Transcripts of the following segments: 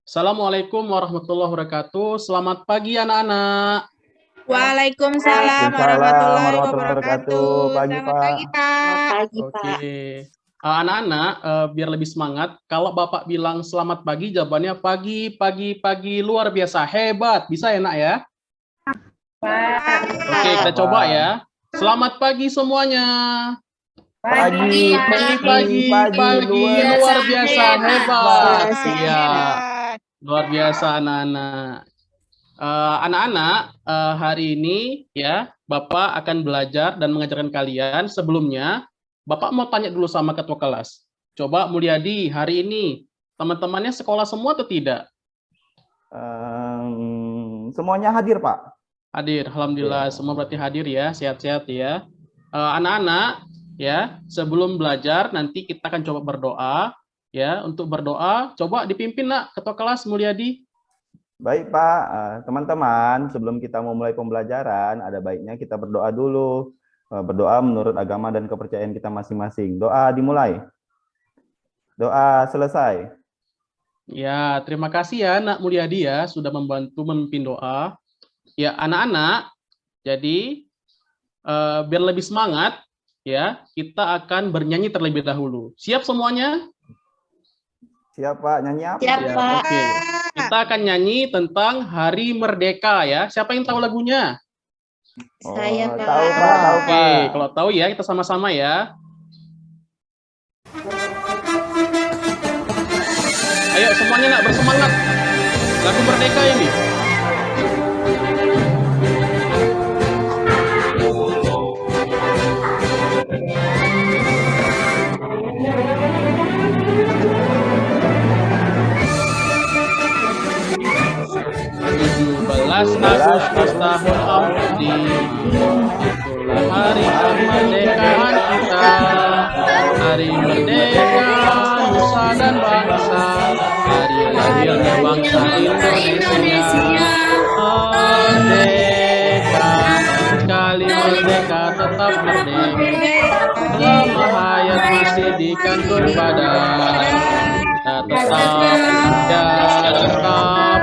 Assalamualaikum warahmatullahi wabarakatuh. Selamat pagi anak-anak. Waalaikumsalam warahmatullahi wabarakatuh. Pagi, Selamat Pak. pagi, Pak. Oke. Anak-anak, biar lebih semangat, kalau Bapak bilang selamat pagi, jawabannya pagi, pagi, pagi, luar biasa, hebat. Bisa ya, Nak ya? Oke, kita coba ya. Selamat pagi semuanya. Pagi, Pagi, luar biasa, hebat. Iya, luar biasa anak-anak. Anak-anak, hari ini ya, Bapak akan belajar dan mengajarkan kalian. Sebelumnya, Bapak mau tanya dulu sama ketua kelas. Coba Mulyadi, hari ini teman-temannya sekolah semua atau tidak? Semuanya hadir, Pak. Hadir, alhamdulillah. Semua berarti hadir ya, sehat-sehat ya. Anak-anak, ya, sebelum belajar nanti kita akan coba berdoa. Ya, untuk berdoa, coba dipimpin Nak, ketua kelas Mulyadi. Baik, Pak. Teman-teman, sebelum kita memulai pembelajaran, ada baiknya kita berdoa dulu. Berdoa menurut agama dan kepercayaan kita masing-masing. Doa dimulai. Doa selesai. Ya, terima kasih ya Nak Mulyadi ya, sudah membantu memimpin doa. Ya, anak-anak, jadi biar lebih semangat, ya, kita akan bernyanyi terlebih dahulu. Siap semuanya? Siap, Pak. Nyanyi apa? Siap, Ya, Pak. oke. Kita akan nyanyi tentang Hari Merdeka ya. Siapa yang tahu lagunya? Saya, Pak. Tahu, Pak. Tahu, Oke, Pak. kalau tahu ya kita sama-sama ya. Ayo semuanya Nak bersemangat. Lagu Merdeka ini. Agustus tahun Amdi, itulah hari kemerdekaan kita. Hari merdeka nusa dan bangsa, hari lahirnya bangsa Indonesia. Merdeka, sekali merdeka tetap merdeka. Selama hayat masih di kantong badan, kita tetap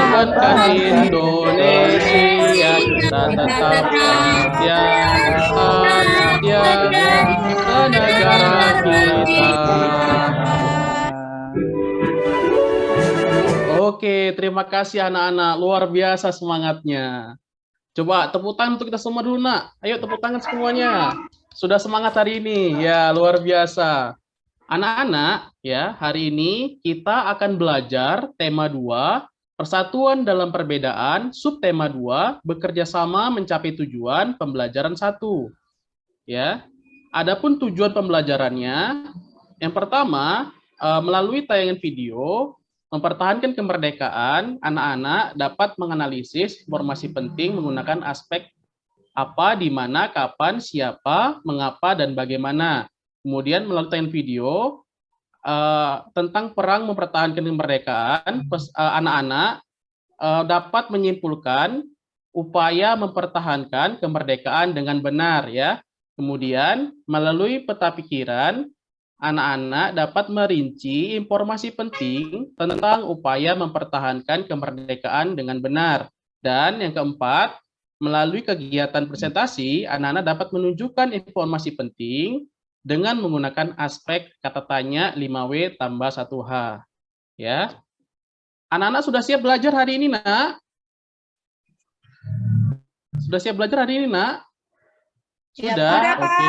pertahankan Indonesia. Kita tetap setia ke negara kita. Oke, terima kasih anak-anak, luar biasa semangatnya. Coba tepuk tangan untuk kita semua dulu, Nak. Ayo tepuk tangan semuanya. Sudah semangat hari ini, ya luar biasa. Anak-anak, ya hari ini kita akan belajar tema 2, Persatuan dalam Perbedaan, subtema 2, bekerja sama mencapai tujuan pembelajaran 1. Ya. Adapun tujuan pembelajarannya, yang pertama, melalui tayangan video, mempertahankan kemerdekaan, anak-anak dapat menganalisis informasi penting menggunakan aspek apa, di mana, kapan, siapa, mengapa, dan bagaimana. Kemudian melalui tayangan video tentang perang mempertahankan kemerdekaan, anak-anak dapat menyimpulkan upaya mempertahankan kemerdekaan dengan benar ya. Kemudian melalui peta pikiran, anak-anak dapat merinci informasi penting tentang upaya mempertahankan kemerdekaan dengan benar. Dan yang keempat, melalui kegiatan presentasi, anak-anak dapat menunjukkan informasi penting dengan menggunakan aspek kata tanya 5W tambah 1H. Ya. Anak-anak sudah siap belajar hari ini, Nak? Sudah siap belajar hari ini, Nak? Sudah? Oke,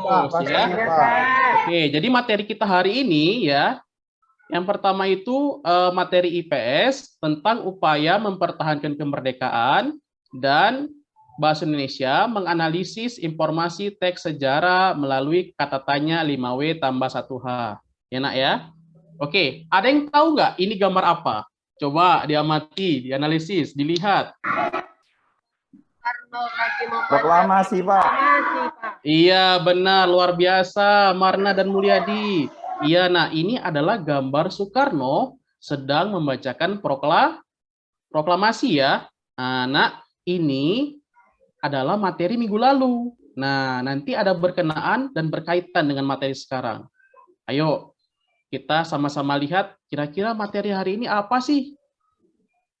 bagus ya. Oke, jadi materi kita hari ini ya, yang pertama itu materi IPS tentang upaya mempertahankan kemerdekaan dan Bahasa Indonesia menganalisis informasi teks sejarah melalui kata tanya 5W tambah 1H. Ya, Nak ya? Oke, ada yang tahu nggak ini gambar apa? Coba diamati, dianalisis, dilihat. Proklamasi, Pak. Iya, benar, luar biasa, Marna dan Mulyadi. Iya, nah ini adalah gambar Soekarno sedang membacakan proklamasi ya. Nah, ini adalah materi minggu lalu. Nah, nanti ada berkenaan dan berkaitan dengan materi sekarang. Ayo, kita sama-sama lihat kira-kira materi hari ini apa sih?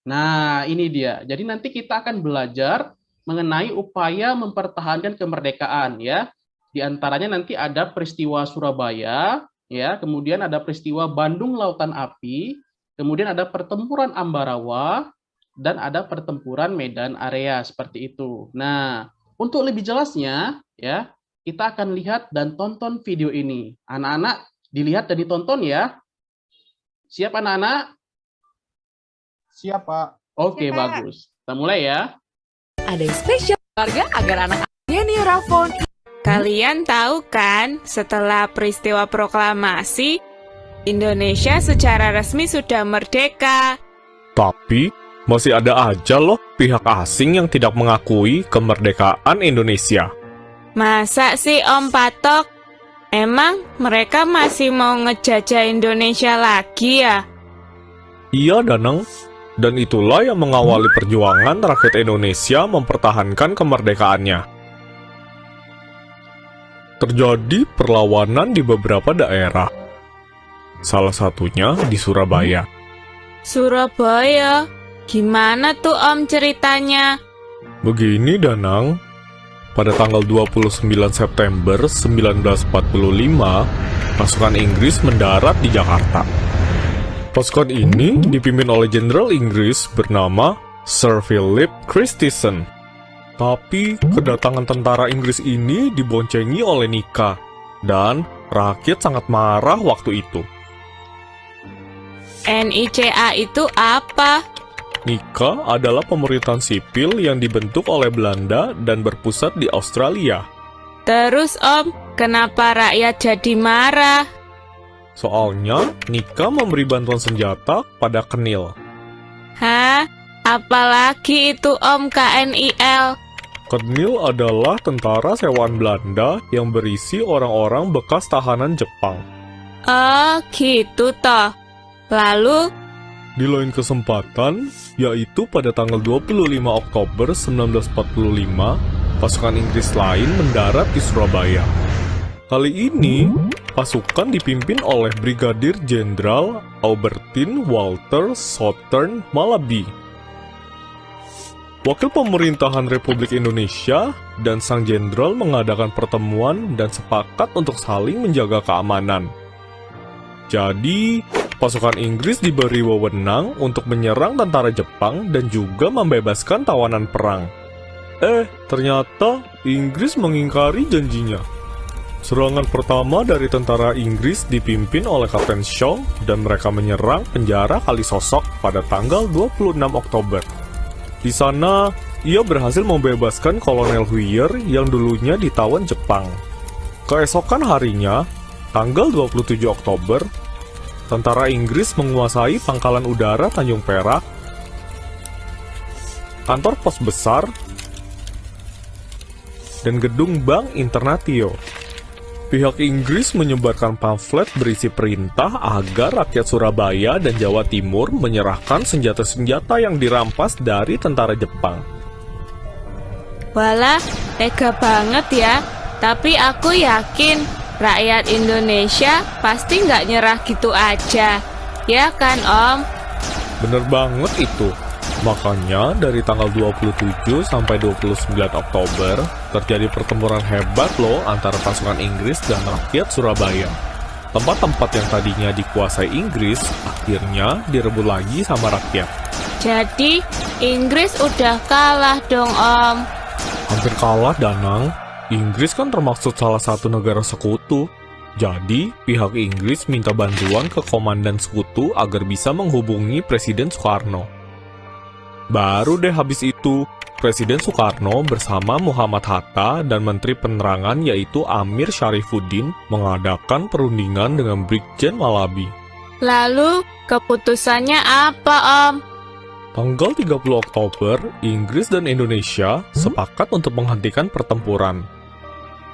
Nah, ini dia. Jadi nanti kita akan belajar mengenai upaya mempertahankan kemerdekaan ya. Di antaranya nanti ada peristiwa Surabaya, ya, kemudian ada peristiwa Bandung Lautan Api, kemudian ada pertempuran Ambarawa, dan ada pertempuran Medan Area seperti itu. Nah, untuk lebih jelasnya ya, kita akan lihat dan tonton video ini. Anak-anak dilihat dan ditonton ya. Siap anak-anak? Siap, Pak. Oke, Siap, Pak. bagus. Kita mulai ya. Ada yang spesial keluarga agar anak-anaknya nih Rafon. Kalian tahu kan, setelah peristiwa proklamasi, Indonesia secara resmi sudah merdeka. Tapi, masih ada aja loh pihak asing yang tidak mengakui kemerdekaan Indonesia. Masa sih Om Patok? Emang mereka masih mau ngejajah Indonesia lagi ya? Iya, Danang. Dan itulah yang mengawali perjuangan rakyat Indonesia mempertahankan kemerdekaannya. Terjadi perlawanan di beberapa daerah. Salah satunya di Surabaya. Surabaya? Gimana tuh Om ceritanya? Begini, Danang. Pada tanggal 29 September 1945, pasukan Inggris mendarat di Jakarta. Pasukan ini dipimpin oleh Jenderal Inggris bernama Sir Philip Christison. Tapi kedatangan tentara Inggris ini diboncengi oleh Nika, dan rakyat sangat marah waktu itu. NICA itu apa? Nika adalah pemerintahan sipil yang dibentuk oleh Belanda dan berpusat di Australia. Terus Om, kenapa rakyat jadi marah? Soalnya, Nika memberi bantuan senjata pada Kenil. Hah? Apalagi itu Om KNIL? Kenil adalah tentara sewaan Belanda yang berisi orang-orang bekas tahanan Jepang. Oh, gitu toh. Lalu, Di lain kesempatan, yaitu pada tanggal 25 Oktober 1945, pasukan Inggris lain mendarat di Surabaya. Kali ini, pasukan dipimpin oleh Brigadir Jenderal Albertine Walter Southern Malaby. Wakil Pemerintahan Republik Indonesia dan Sang Jenderal mengadakan pertemuan dan sepakat untuk saling menjaga keamanan. Jadi, pasukan Inggris diberi wewenang untuk menyerang tentara Jepang dan juga membebaskan tawanan perang. Ternyata Inggris mengingkari janjinya. Serangan pertama dari tentara Inggris dipimpin oleh Kapten Shaw dan mereka menyerang penjara Kalisosok pada tanggal 26 Oktober. Di sana, ia berhasil membebaskan Kolonel Huyer yang dulunya ditawan Jepang. Keesokan harinya, tanggal 27 Oktober, tentara Inggris menguasai pangkalan udara Tanjung Perak, kantor pos besar, dan gedung Bank Internatio. Pihak Inggris menyebarkan pamflet berisi perintah agar rakyat Surabaya dan Jawa Timur menyerahkan senjata-senjata yang dirampas dari tentara Jepang. walah, tega banget ya. Tapi aku yakin rakyat Indonesia pasti nggak nyerah gitu aja. Ya kan, Om? Bener banget itu. Makanya dari tanggal 27 sampai 29 Oktober terjadi pertempuran hebat loh antara pasukan Inggris dan rakyat Surabaya. Tempat-tempat yang tadinya dikuasai Inggris akhirnya direbut lagi sama rakyat. Jadi, Inggris udah kalah dong, Om. Hampir kalah, Danang. Inggris kan termasuk salah satu negara sekutu. Jadi, pihak Inggris minta bantuan ke komandan sekutu agar bisa menghubungi Presiden Soekarno. Baru deh habis itu, Presiden Soekarno bersama Muhammad Hatta dan Menteri Penerangan yaitu Amir Syarifuddin mengadakan perundingan dengan Brigjen Malaby. Lalu, keputusannya apa, Om? Tanggal 30 Oktober, Inggris dan Indonesia sepakat untuk menghentikan pertempuran.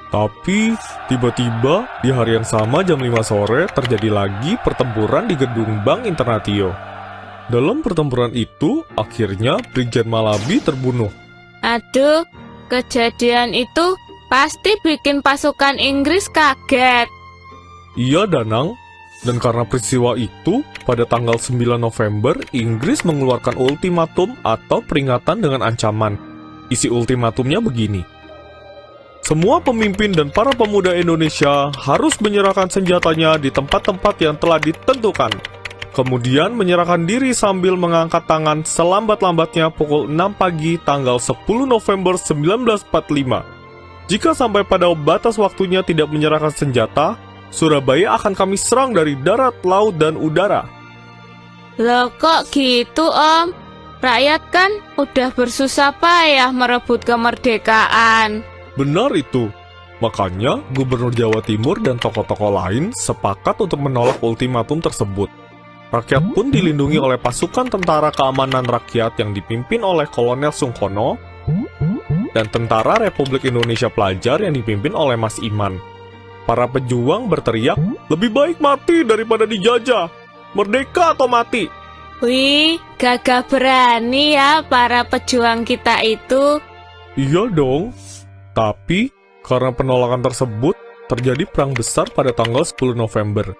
Tapi, tiba-tiba di hari yang sama jam 5 sore terjadi lagi pertempuran di gedung Bank Internatio. Dalam pertempuran itu, akhirnya Brigjen Malaby terbunuh. Aduh, kejadian itu Pasti bikin pasukan Inggris kaget. Iya, Danang. Dan karena peristiwa itu, pada tanggal 9 November, Inggris mengeluarkan ultimatum atau peringatan dengan ancaman. Isi ultimatumnya begini. Semua pemimpin dan para pemuda Indonesia harus menyerahkan senjatanya di tempat-tempat yang telah ditentukan. Kemudian menyerahkan diri sambil mengangkat tangan selambat-lambatnya pukul 6 pagi tanggal 10 November 1945. Jika sampai pada batas waktunya tidak menyerahkan senjata, Surabaya akan kami serang dari darat, laut, dan udara. Loh kok gitu, Om? Rakyat kan udah bersusah payah merebut kemerdekaan. Benar itu. Makanya, Gubernur Jawa Timur dan tokoh-tokoh lain sepakat untuk menolak ultimatum tersebut. Rakyat pun dilindungi oleh pasukan Tentara Keamanan Rakyat yang dipimpin oleh Kolonel Sungkono dan Tentara Republik Indonesia Pelajar yang dipimpin oleh Mas Iman. Para pejuang berteriak, lebih baik mati daripada dijajah. Merdeka atau mati. Wih, gagah berani ya para pejuang kita itu. Iya dong. Tapi, karena penolakan tersebut, terjadi perang besar pada tanggal 10 November.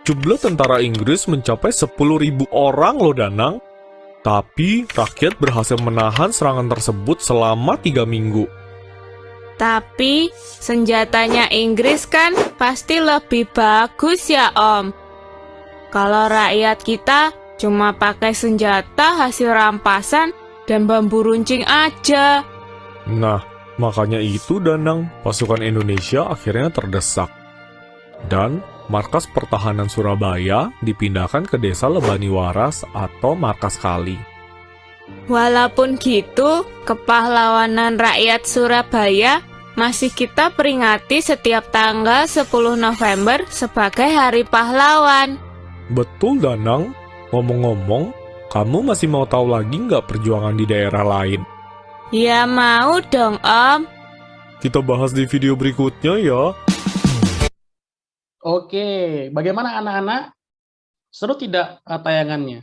Jumlah tentara Inggris mencapai 10.000 orang loh, Danang. Tapi, rakyat berhasil menahan serangan tersebut selama 3 minggu. Tapi, senjatanya Inggris kan pasti lebih bagus ya, Om. Kalau rakyat kita cuma pakai senjata hasil rampasan dan bambu runcing aja. Nah, makanya itu, Danang, pasukan Indonesia akhirnya terdesak. Dan markas pertahanan Surabaya dipindahkan ke desa Lebani Waras atau Markas Kali. Walaupun gitu, kepahlawanan rakyat Surabaya masih kita peringati setiap tanggal 10 November sebagai Hari Pahlawan. Betul, Danang. Ngomong-ngomong, kamu masih mau tahu lagi nggak perjuangan di daerah lain? Ya mau dong, Om. Kita bahas di video berikutnya ya. Oke, bagaimana anak-anak? Seru tidak tayangannya?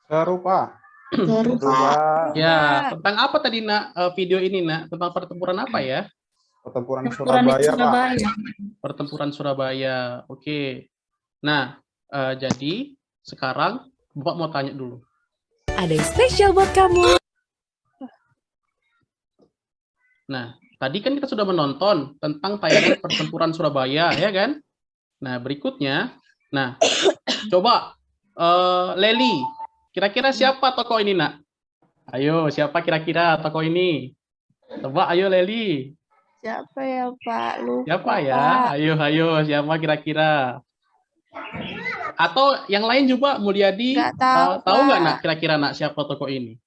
Seru, Pak. Seru, Pak. Ya, tentang apa tadi, Nak, video ini, Nak? Tentang pertempuran apa ya? Pertempuran Pertempuran di Surabaya, Pak. Surabaya. Pertempuran Surabaya. Oke. Nah, jadi sekarang Bapak mau tanya dulu. Ada yang spesial buat kamu. Nah, tadi kan kita sudah menonton tentang tayangan pertempuran Surabaya, ya kan? Nah, berikutnya, coba Leli, kira-kira siapa tokoh ini, Nak? Ayo, siapa kira-kira tokoh ini? Coba, ayo Leli. Siapa ya, Pak? Lupa, Siapa ya? Pak. Ayo, siapa kira-kira? Atau yang lain juga, Mulyadi, Nggak tahu, tahu nggak, Pak. Nak, kira-kira, Nak, siapa tokoh ini?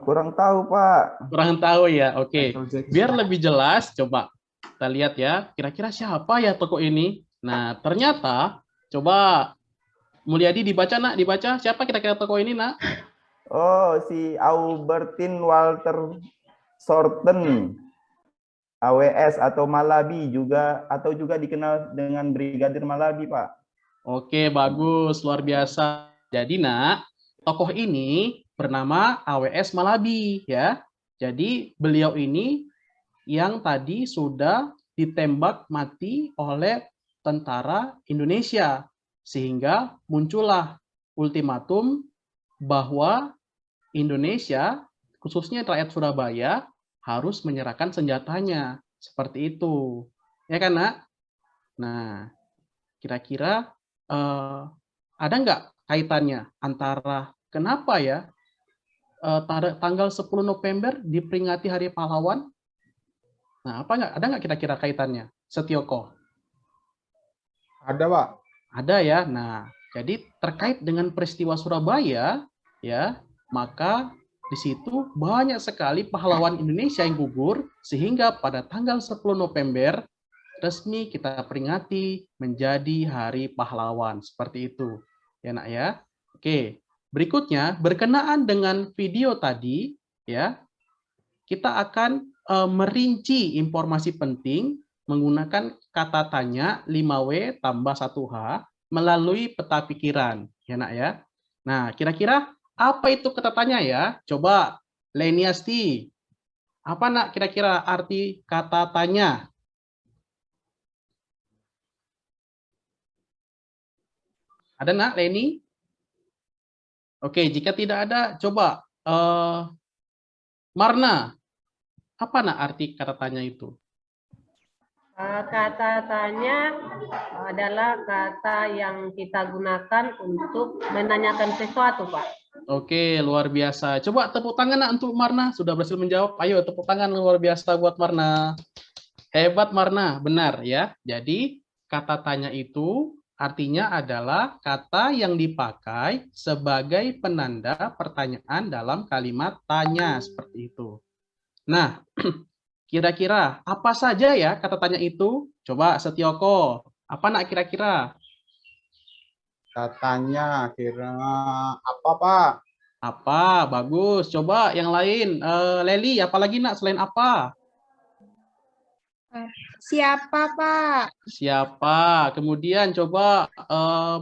Kurang tahu, Pak. Kurang tahu ya, oke. Biar lebih jelas, coba kita lihat ya, kira-kira siapa ya tokoh ini? Nah, ternyata, coba Mulyadi dibaca, Nak, dibaca. Siapa kira-kira tokoh ini, Nak? Oh, si Aubertin Walter Sorten, AWS atau Malabi juga, atau juga dikenal dengan Brigadir Malabi, Pak. Oke, bagus, luar biasa. Jadi, Nak, tokoh ini bernama AWS Malabi, ya. Jadi, beliau ini yang tadi sudah ditembak mati oleh tentara Indonesia, sehingga muncullah ultimatum bahwa Indonesia, khususnya rakyat Surabaya, harus menyerahkan senjatanya. Seperti itu. Ya kan, Nak? Nah, kira-kira ada nggak kaitannya antara kenapa ya tanggal 10 November diperingati Hari Pahlawan? Nah, ada nggak kira-kira kaitannya, Setioko? Ada, Pak. Ada ya. Nah, jadi terkait dengan peristiwa Surabaya, ya, maka di situ banyak sekali pahlawan Indonesia yang gugur, sehingga pada tanggal 10 November resmi kita peringati menjadi Hari Pahlawan. Seperti itu. Ya, Nak ya. Oke. Berikutnya, berkenaan dengan video tadi, ya, kita akan merinci informasi penting menggunakan kata tanya 5W tambah 1H melalui peta pikiran. Ya, Nak ya. Nah, kira-kira apa itu kata tanya ya? Coba, Leniasti. Apa nak kira-kira arti kata tanya? Ada nak Leni? Oke, jika tidak ada, coba Marna. Apa nak arti kata tanya itu? Kata tanya adalah kata yang kita gunakan untuk menanyakan sesuatu, Pak. Oke, luar biasa. Coba tepuk tangan nak untuk Marna. Sudah berhasil menjawab. Ayo tepuk tangan luar biasa buat Marna. Hebat Marna, benar ya. Jadi kata tanya itu artinya adalah kata yang dipakai sebagai penanda pertanyaan dalam kalimat tanya seperti itu. Nah, kira-kira apa saja ya kata tanya itu? Coba Setioko, apa nak kira-kira? Katanya kira apa, Pak? Apa? Bagus. Coba yang lain. Leli, apalagi nak selain apa? Siapa, Pak? Siapa? Kemudian coba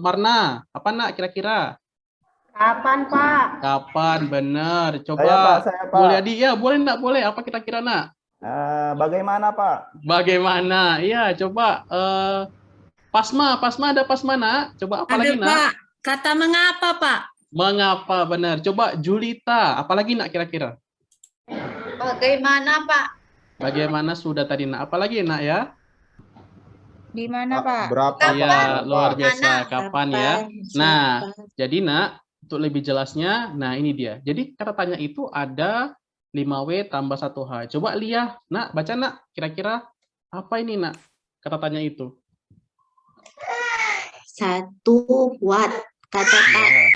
Marna, apa nak kira-kira? Kapan, Pak? Kapan? Benar. Saya, Pak, Coba saya, Pak. Mulyadi, ya boleh nak? Boleh. Apa kira-kira nak? Bagaimana, Pak? Bagaimana? Iya, coba Pasma, Pasma ada Pasma nak? Coba apa lagi nak? Pak, kata mengapa, Pak? Mengapa? Benar. Coba Julita, apalagi nak kira-kira? Bagaimana, Pak? Bagaimana sudah tadi nak? Apalagi nak ya? Di mana, Pak? Berapa, Iya, Pak? luar biasa. Kapan ya? Nah, Siapa? jadi nak, untuk lebih jelasnya, nah ini dia. Jadi kata tanya itu ada 5W tambah 1H. Coba Lia, nak, baca nak, kira-kira apa ini nak? Kata tanya itu. 1. What? Kata Ya.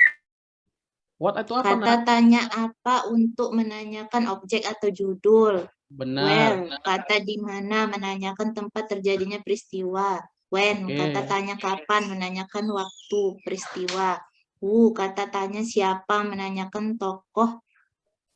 What itu apa nak? tanya apa untuk menanyakan objek atau judul. Benar. Where? Kata di mana menanyakan tempat terjadinya peristiwa. When? Oke. Kata tanya kapan menanyakan waktu peristiwa. Who? Kata tanya siapa menanyakan tokoh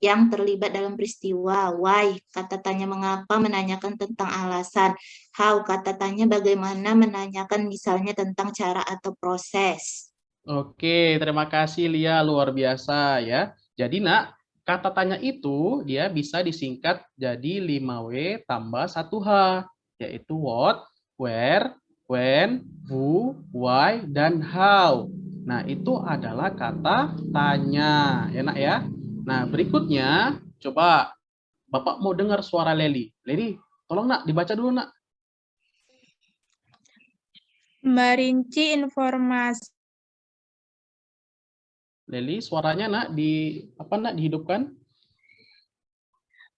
yang terlibat dalam peristiwa. Why? Kata tanya mengapa menanyakan tentang alasan. How? Kata tanya bagaimana menanyakan misalnya tentang cara atau proses. Oke, terima kasih Lia, luar biasa ya. Jadi nak, kata tanya itu dia bisa disingkat jadi 5W tambah 1H, yaitu what, where, when, who, why, dan how. Nah, itu adalah kata tanya, ya nak ya. Nah, berikutnya, coba Bapak mau dengar suara Leli. Leli, tolong nak, dibaca dulu nak. Merinci informasi. Leli, suaranya nak, dihidupkan?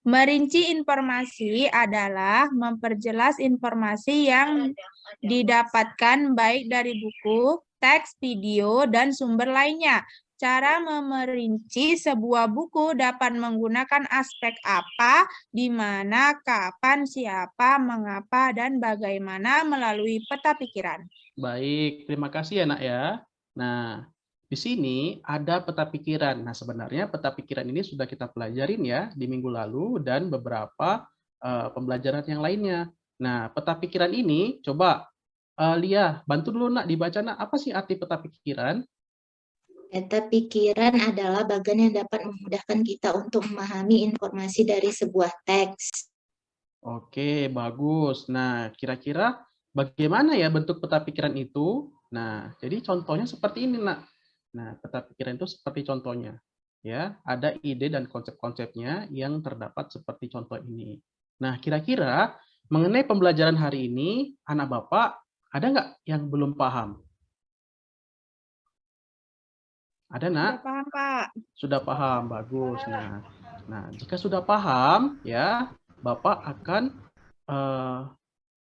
Merinci informasi adalah memperjelas informasi yang didapatkan baik dari buku, teks, video, dan sumber lainnya. Cara memerinci sebuah buku dapat menggunakan aspek apa, di mana, kapan, siapa, mengapa, dan bagaimana melalui peta pikiran. Baik, terima kasih ya nak ya. Nah, di sini ada peta pikiran. Nah, sebenarnya peta pikiran ini sudah kita pelajarin ya di minggu lalu dan beberapa pembelajaran yang lainnya. Nah, peta pikiran ini coba Lia, bantu dulu nak dibaca nak, apa sih arti peta pikiran? Peta pikiran adalah bagian yang dapat memudahkan kita untuk memahami informasi dari sebuah teks. Oke, bagus. Nah, kira-kira bagaimana ya bentuk peta pikiran itu? Nah, jadi contohnya seperti ini nak. Nah, peta pikiran itu seperti contohnya. Ya, ada ide dan konsep-konsepnya yang terdapat seperti contoh ini. Nah, kira-kira mengenai pembelajaran hari ini, anak Bapak ada nggak yang belum paham? Ada nak? Sudah paham, Pak? Sudah paham, bagus. Nah, jika sudah paham, ya Bapak akan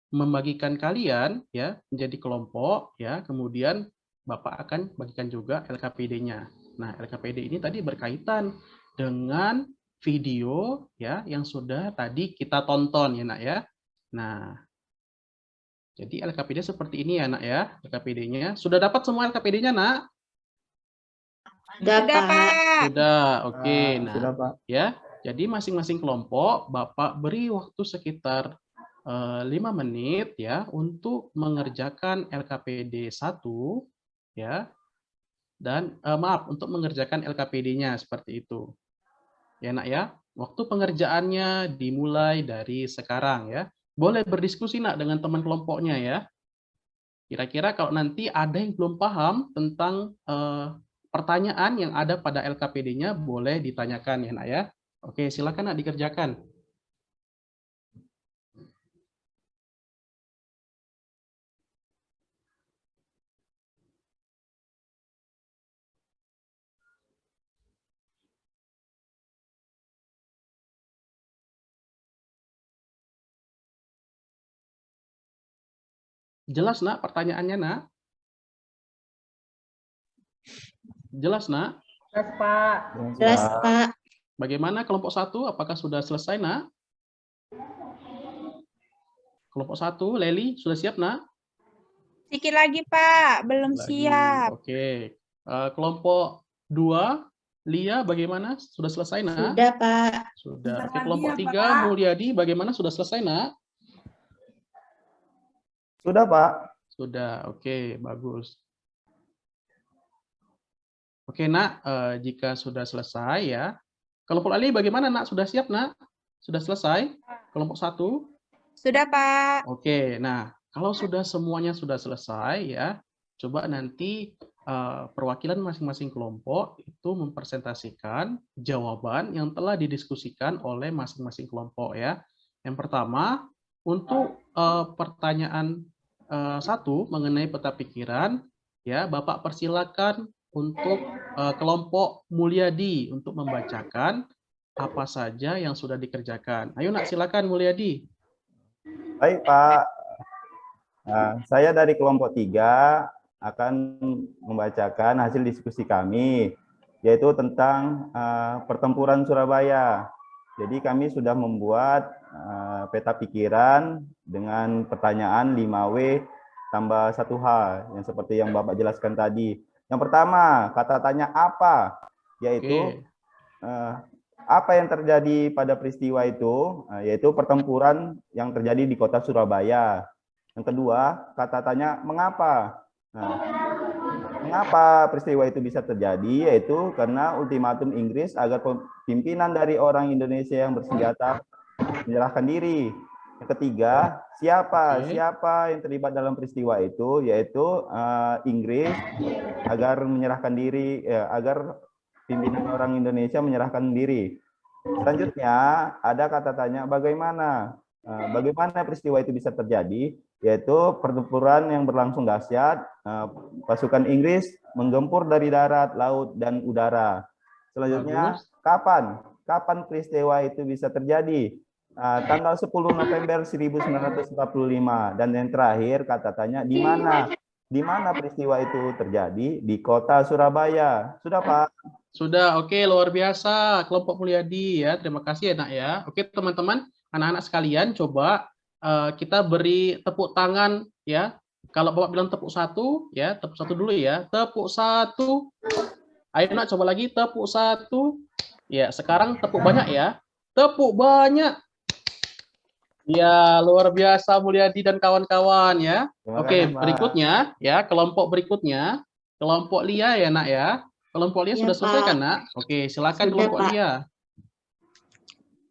membagikan kalian ya menjadi kelompok, ya. Kemudian Bapak akan bagikan juga LKPD-nya. Nah, LKPD ini tadi berkaitan dengan video ya yang sudah tadi kita tonton ya nak ya. Nah, jadi LKPD seperti ini ya nak ya, LKPD-nya. Sudah dapat semua LKPD-nya nak? Sudah, Pak. Sudah, oke. Nah, Sudah, Pak. ya. Jadi masing-masing kelompok Bapak beri waktu sekitar 5 menit ya untuk mengerjakan LKPD 1 ya. Dan maaf, untuk mengerjakan LKPD-nya seperti itu. Ya nak ya. Waktu pengerjaannya dimulai dari sekarang ya. Boleh berdiskusi nak dengan teman kelompoknya ya. Kira-kira kalau nanti ada yang belum paham tentang pertanyaan yang ada pada LKPD-nya, boleh ditanyakan ya nak ya. Oke, silakan nak dikerjakan. Jelas nak pertanyaannya nak? Jelas nak? Jelas, Pak. Jelas, Pak. Bagaimana kelompok 1? Apakah sudah selesai nak? Kelompok 1, Leli, sudah siap nak? Sedikit lagi, Pak. Belum Lagi. siap. Oke. Kelompok 2, Lia, bagaimana? Sudah selesai nak? Sudah, Pak. Sudah. Oke, Lagi kelompok ya, 3, Pak. Mulyadi, bagaimana? Sudah selesai nak? Sudah, Pak. Sudah. Oke, bagus. Oke, nak, jika sudah selesai ya. Kelompok Ali bagaimana, nak? Sudah siap, nak? Sudah selesai? Kelompok 1? Sudah, Pak. Oke, nah, kalau sudah semuanya sudah selesai ya, coba nanti perwakilan masing-masing kelompok itu mempresentasikan jawaban yang telah didiskusikan oleh masing-masing kelompok ya. Yang pertama, untuk pertanyaan 1 mengenai peta pikiran, ya, Bapak persilakan untuk kelompok Mulyadi untuk membacakan apa saja yang sudah dikerjakan. Ayo nak, silakan Mulyadi. Baik, Pak. Saya dari kelompok 3 akan membacakan hasil diskusi kami, yaitu tentang pertempuran Surabaya. Jadi kami sudah membuat peta pikiran dengan pertanyaan 5W tambah 1H, yang seperti yang Bapak jelaskan tadi. Yang pertama, kata tanya apa, yaitu apa yang terjadi pada peristiwa itu, yaitu pertempuran yang terjadi di kota Surabaya. Yang kedua, kata tanya mengapa. Nah, mengapa peristiwa itu bisa terjadi, yaitu karena ultimatum Inggris agar pimpinan dari orang Indonesia yang bersenjata menyerahkan diri. Yang ketiga, siapa yang terlibat dalam peristiwa itu, yaitu Inggris agar menyerahkan diri, agar pimpinan orang Indonesia menyerahkan diri. Selanjutnya ada kata tanya bagaimana peristiwa itu bisa terjadi, yaitu pertempuran yang berlangsung dahsyat, pasukan Inggris menggempur dari darat, laut, dan udara. Selanjutnya, kapan peristiwa itu bisa terjadi? Tanggal 10 November 1945. Dan yang terakhir kata tanya di mana peristiwa itu terjadi? Di kota Surabaya. Sudah, Pak? Sudah. Oke, luar biasa kelompok Mulyadi ya. Terima kasih ya, nak ya. Oke, teman-teman, anak-anak sekalian, coba kita beri tepuk tangan ya. Kalau Bapak bilang tepuk 1 ya, tepuk 1 dulu ya. Tepuk 1. Ayo nak, coba lagi tepuk 1. Ya, sekarang tepuk banyak ya. Tepuk banyak. Ya, luar biasa Mulyadi dan kawan-kawan ya. Oke, berikutnya ya, kelompok berikutnya, kelompok Lia ya, nak ya. Kelompok Lia Ya, sudah selesai Pak. kan, nak? Oke, silakan Sudah, kelompok Pak. Lia.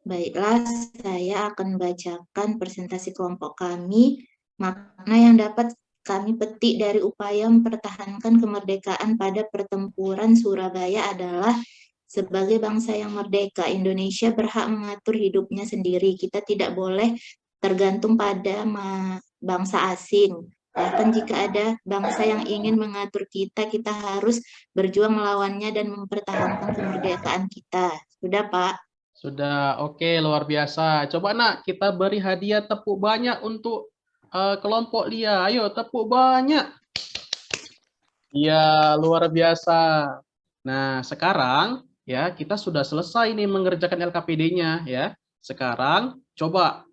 Baiklah, saya akan bacakan presentasi kelompok kami. Makna yang dapat kami petik dari upaya mempertahankan kemerdekaan pada pertempuran Surabaya adalah sebagai bangsa yang merdeka, Indonesia berhak mengatur hidupnya sendiri. Kita tidak boleh tergantung pada bangsa asing. Bahkan jika ada bangsa yang ingin mengatur kita, kita harus berjuang melawannya dan mempertahankan kemerdekaan kita. Sudah, Pak? Sudah. Oke, luar biasa. Coba nak, kita beri hadiah tepuk banyak untuk kelompok Lia. Ayo, tepuk banyak. Iya, luar biasa. Nah, sekarang ya, kita sudah selesai nih mengerjakan LKPD-nya ya. Sekarang coba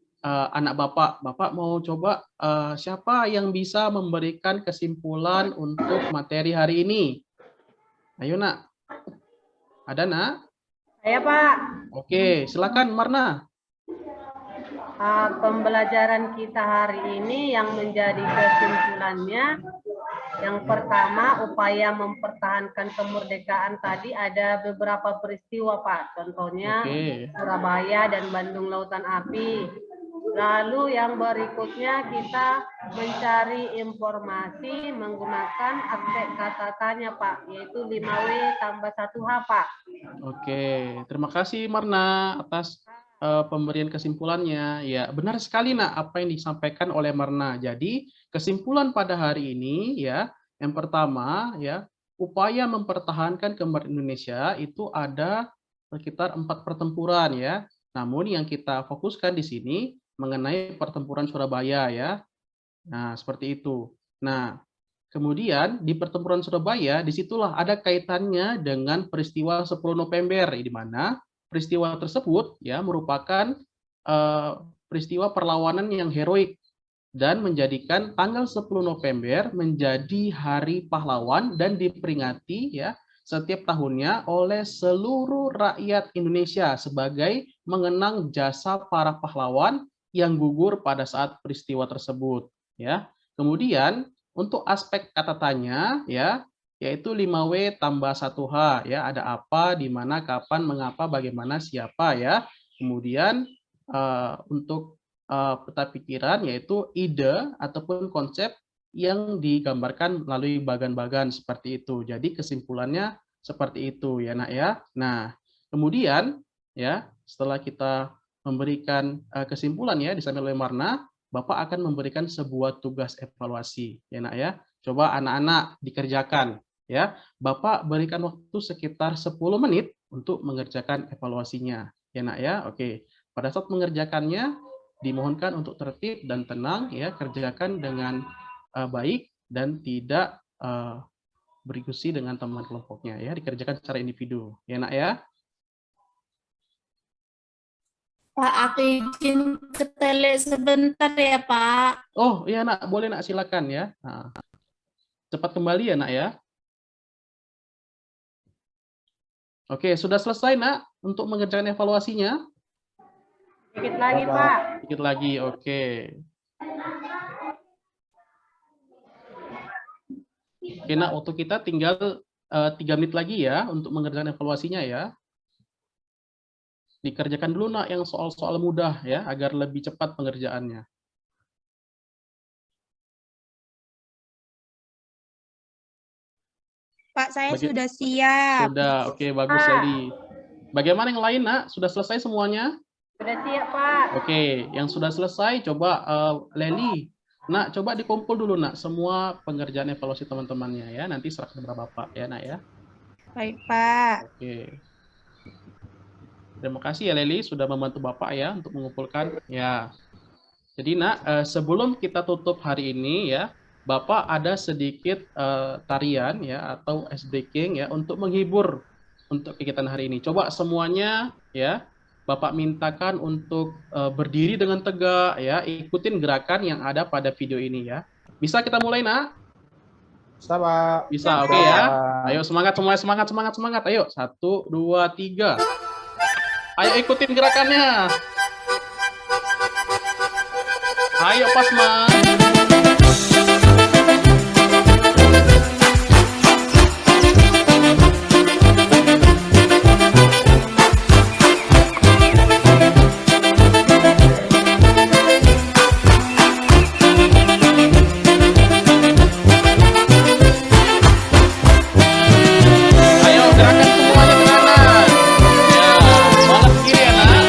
anak Bapak mau coba siapa yang bisa memberikan kesimpulan untuk materi hari ini? Ayo, nak. Ada, nak? Saya, Pak. Oke, silakan Marna. Pembelajaran kita hari ini yang menjadi kesimpulannya Yang pertama, upaya mempertahankan kemerdekaan tadi ada beberapa peristiwa, Pak. Contohnya Oke. Surabaya dan Bandung Lautan Api. Lalu yang berikutnya kita mencari informasi menggunakan aspek kata tanya, Pak, yaitu 5W tambah 1H, Pak. Oke, terima kasih Marna atas pemberian kesimpulannya. Ya, benar sekali Nak apa yang disampaikan oleh Marna. Jadi, kesimpulan pada hari ini ya, yang pertama ya, upaya mempertahankan kemerdekaan Indonesia itu ada sekitar 4 pertempuran ya. Namun yang kita fokuskan di sini mengenai pertempuran Surabaya ya. Nah, seperti itu. Nah, kemudian di pertempuran Surabaya, disitulah ada kaitannya dengan peristiwa 10 November, di mana peristiwa tersebut ya merupakan peristiwa perlawanan yang heroik dan menjadikan tanggal 10 November menjadi Hari Pahlawan dan diperingati ya setiap tahunnya oleh seluruh rakyat Indonesia sebagai mengenang jasa para pahlawan yang gugur pada saat peristiwa tersebut ya. Kemudian untuk aspek kata tanya ya, yaitu 5W tambah 1H ya, ada apa, di mana, kapan, mengapa, bagaimana, siapa ya. Kemudian untuk peta pikiran yaitu ide ataupun konsep yang digambarkan melalui bagan-bagan seperti itu. Jadi kesimpulannya seperti itu ya Nak ya. Nah, kemudian ya setelah kita memberikan kesimpulan ya disampaikan oleh Marna, Bapak akan memberikan sebuah tugas evaluasi ya Nak ya. Coba anak-anak dikerjakan ya. Bapak berikan waktu sekitar 10 menit untuk mengerjakan evaluasinya ya Nak ya. Oke. Pada saat mengerjakannya dimohonkan untuk tertib dan tenang ya, kerjakan dengan baik dan tidak berdiskusi dengan teman kelompoknya ya, dikerjakan secara individu ya Nak ya. Pak, aku izin ke toilet sebentar ya, Pak. Oh iya Nak, boleh Nak, silakan ya. Nah, cepat kembali ya Nak ya. Oke, sudah selesai Nak untuk mengerjakan evaluasinya? Sedikit lagi, Pak. Sedikit lagi, oke. Oke Nak, waktu kita tinggal 3 menit lagi ya untuk mengerjakan evaluasinya ya. Dikerjakan dulu Nak yang soal-soal mudah ya, agar lebih cepat pengerjaannya. Pak, saya sudah siap. Sudah, oke, bagus Leli. Bagaimana yang lain Nak? Sudah selesai semuanya? Sudah siap, Pak. Oke, yang sudah selesai coba Leli. Nak, coba dikumpul dulu Nak semua pengerjaan evaluasi teman-temannya ya. Nanti serahkan kepada Bapak ya Nak ya. Baik, Pak. Oke. Terima kasih ya Leli sudah membantu Bapak ya untuk mengumpulkan. Ya. Jadi Nak, sebelum kita tutup hari ini ya, Bapak ada sedikit tarian ya atau ice breaking ya untuk menghibur untuk kegiatan hari ini. Coba semuanya ya, Bapak mintakan untuk berdiri dengan tegak ya, ikutin gerakan yang ada pada video ini ya. Bisa kita mulai Nak? Bisa, Pak. Bisa, oke ya. Ayo semangat semuanya, semangat. Ayo, 1, 2, 3. Ayo ikutin gerakannya. Ayo Pasma. Ayo gerakan semuanya ke kanan. Ya, semangat ke kiri ya Nak.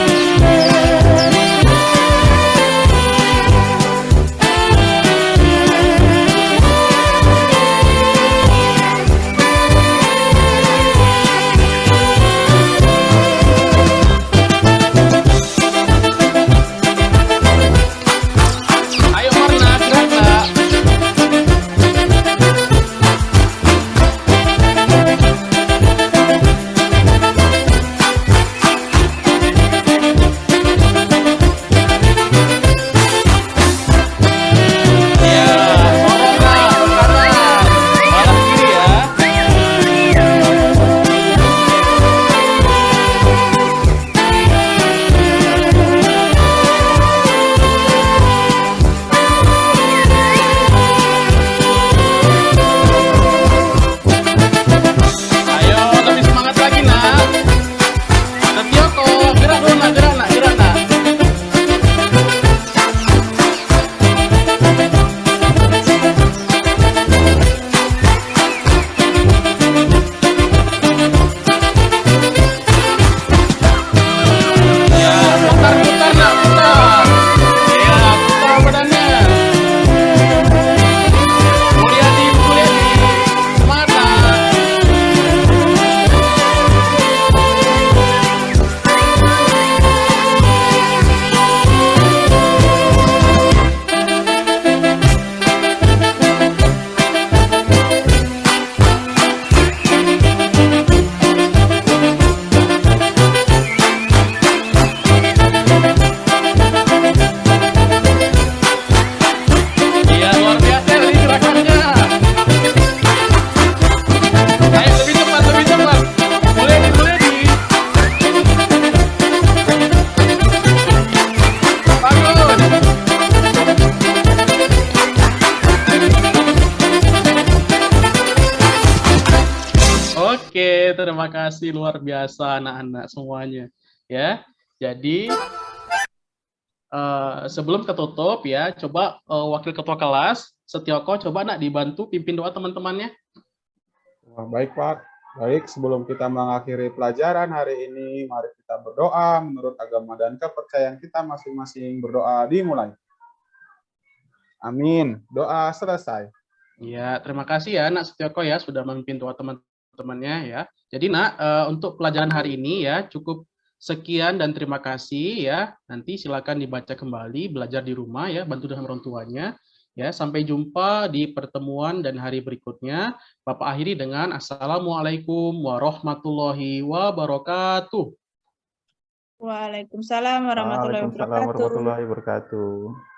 terima kasih luar biasa anak-anak semuanya. Ya, jadi sebelum ketutup ya, coba wakil ketua kelas Setioko coba nak dibantu pimpin doa teman-temannya. Wah, baik Pak. Baik, sebelum kita mengakhiri pelajaran hari ini, mari kita berdoa menurut agama dan kepercayaan kita masing-masing. Berdoa dimulai. Amin. Doa selesai. Ya, terima kasih ya Nak Setioko ya sudah memimpin doa teman-temannya ya. Jadi Nak, untuk pelajaran hari ini ya cukup sekian dan terima kasih ya. Nanti silakan dibaca kembali, belajar di rumah ya, bantu dengan orang tuanya. Ya, sampai jumpa di pertemuan dan hari berikutnya. Bapak akhiri dengan Assalamualaikum warahmatullahi wabarakatuh. Waalaikumsalam warahmatullahi Waalaikumsalam wabarakatuh. warahmatullahi wabarakatuh.